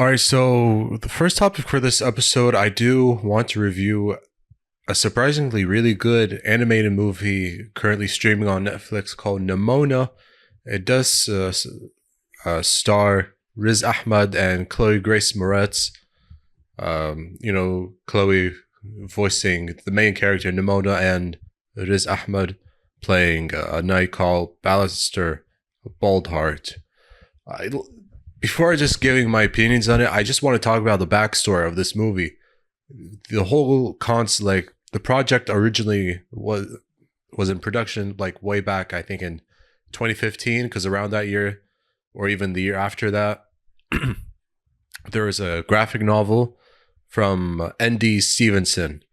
All right, so the first topic for this episode, I do want to review a surprisingly really good animated movie currently streaming on Netflix called Nimona. It does star Riz Ahmed and Chloe Grace Moretz. Chloe voicing the main character Nimona and Riz Ahmed playing a knight called Ballister Baldheart. Before just giving my opinions on it, I just want to talk about the backstory of this movie. The whole concept, like the project originally was in production like way back, I think in 2015, because around that year, or even the year after that, there was a graphic novel from N.D. Stevenson,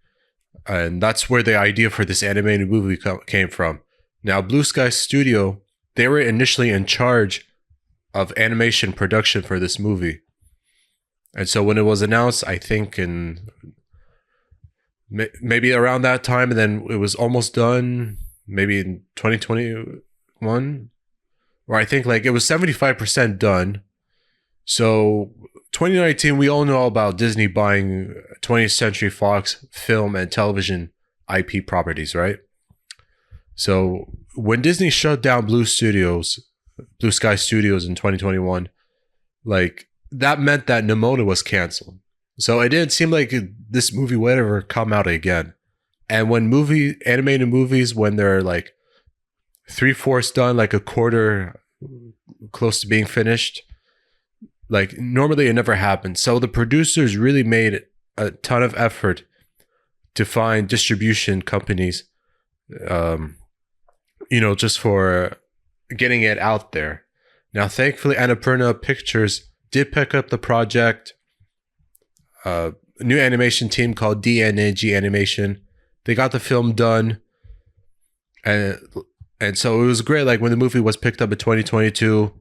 and that's where the idea for this animated movie came from. Now, Blue Sky Studio, they were initially in charge of animation production for this movie. And so when it was announced, I think in maybe around that time, and then it was almost done, maybe in 2021, or I think like it was 75% done. So 2019, we all know about Disney buying 20th Century Fox film and television IP properties, right? So when Disney shut down Blue Sky Studios in 2021, like that meant that Nimona was canceled. So it didn't seem like this movie would ever come out again. And when animated movies, when they're like 3/4 done, like a quarter close to being finished, like normally it never happens. So the producers really made a ton of effort to find distribution companies, just for getting it out there. Now, thankfully, Annapurna Pictures did pick up the project. A new animation team called DNAG Animation. They got the film done, and so it was great. Like when the movie was picked up in 2022,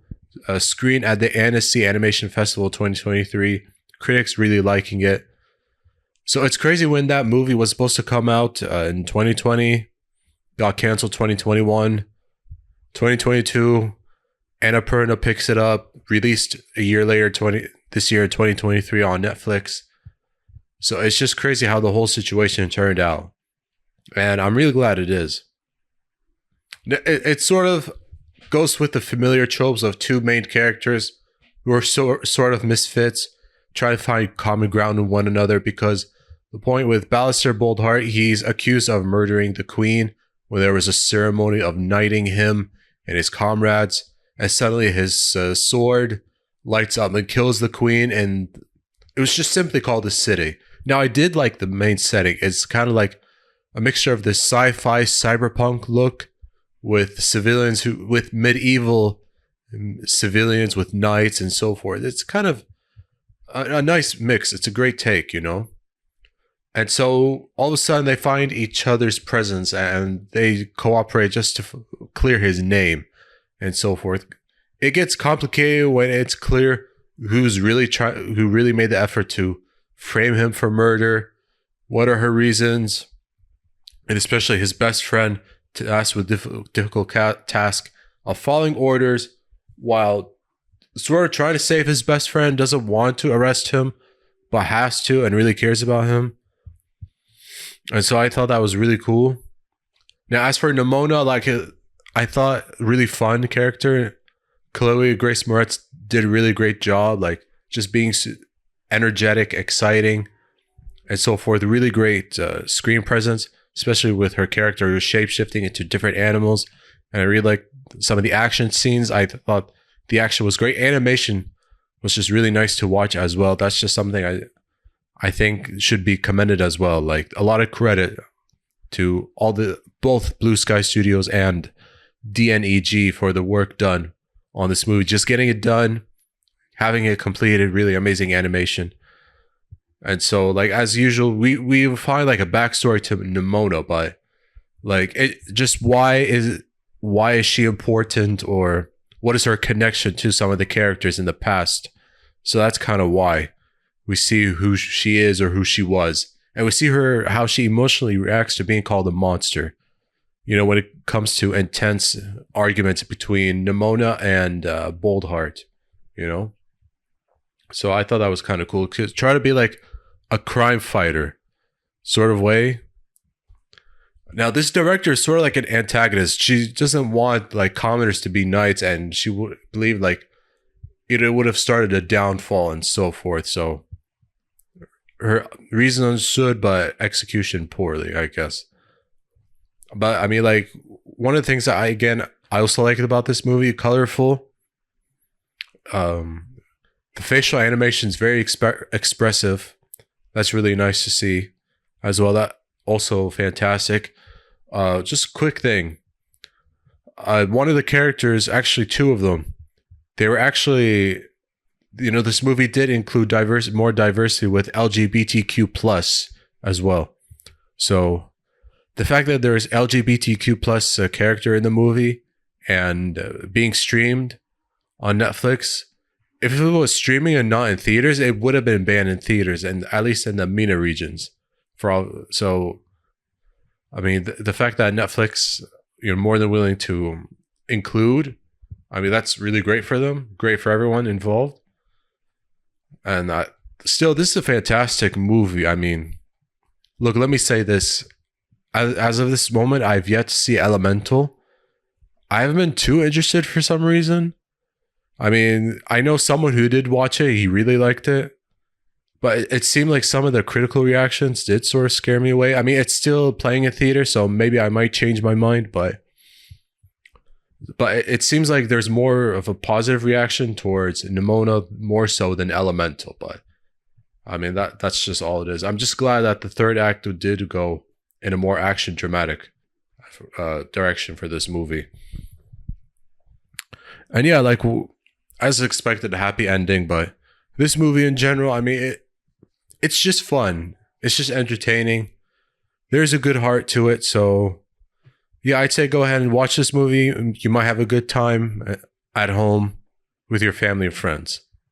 screened at the Annecy Animation Festival 2023, critics really liking it. So it's crazy when that movie was supposed to come out in 2020, got canceled 2021. 2022, Annapurna picks it up, released a year later, this year, 2023 on Netflix. So it's just crazy how the whole situation turned out. And I'm really glad it is. It sort of goes with the familiar tropes of two main characters who are sort of misfits, try to find common ground in one another, because the point with Ballister Boldheart, he's accused of murdering the queen when there was a ceremony of knighting him and his comrades, and suddenly his sword lights up and kills the queen, and it was just simply called the city. Now, I did like the main setting. It's kind of like a mixture of this sci-fi cyberpunk look with civilians with medieval civilians with knights and so forth. It's kind of a nice mix. It's a great take, And so all of a sudden they find each other's presence and they cooperate just to clear his name and so forth. It gets complicated when it's clear who really made the effort to frame him for murder. What are her reasons? And especially his best friend tasked with difficult task of following orders while sort of trying to save his best friend, doesn't want to arrest him, but has to and really cares about him. And so I thought that was really cool. Now, as for Nimona, I thought really fun character. Chloe Grace Moretz did a really great job, like just being energetic, exciting, and so forth. Really great screen presence, especially with her character who was shape-shifting into different animals. And I really liked some of the action scenes. I thought the action was great. Animation was just really nice to watch as well. That's just something I think should be commended as well. Like a lot of credit to both Blue Sky Studios and DNEG for the work done on this movie. Just getting it done, having it completed, really amazing animation. And so, like as usual, we find like a backstory to Nimona, but like why is she important, or what is her connection to some of the characters in the past? So that's kind of why we see who she is or who she was. And we see how she emotionally reacts to being called a monster. When it comes to intense arguments between Nimona and Boldheart, So I thought that was kind of cool. Try to be like a crime fighter sort of way. Now, this director is sort of like an antagonist. She doesn't want like commoners to be knights, and she would believe like it would have started a downfall and so forth. So her reason understood, but execution poorly, I guess. But I mean, like, one of the things that I also liked about this movie, colorful. The facial animation is very expressive. That's really nice to see, as well. That also fantastic. Just a quick thing. One of the characters, actually two of them, they were actually, this movie did include more diversity with LGBTQ plus as well. So the fact that there is LGBTQ plus character in the movie and being streamed on Netflix, if it was streaming and not in theaters, it would have been banned in theaters, and at least in the MENA regions. So, I mean, the fact that Netflix, more than willing to include, I mean, that's really great for them, great for everyone involved. And still, this is a fantastic movie. I mean, look, let me say this. As of this moment, I've yet to see Elemental. I haven't been too interested for some reason. I mean, I know someone who did watch it. He really liked it. But it seemed like some of the critical reactions did sort of scare me away. I mean, it's still playing in theater, so maybe I might change my mind. But it seems like there's more of a positive reaction towards Nimona more so than Elemental. But I mean, that's just all it is. I'm just glad that the third act did go in a more action dramatic direction for this movie. And yeah, like as expected, a happy ending. But this movie in general, I mean, it's just fun. It's just entertaining. There's a good heart to it. So yeah, I'd say go ahead and watch this movie. You might have a good time at home with your family and friends.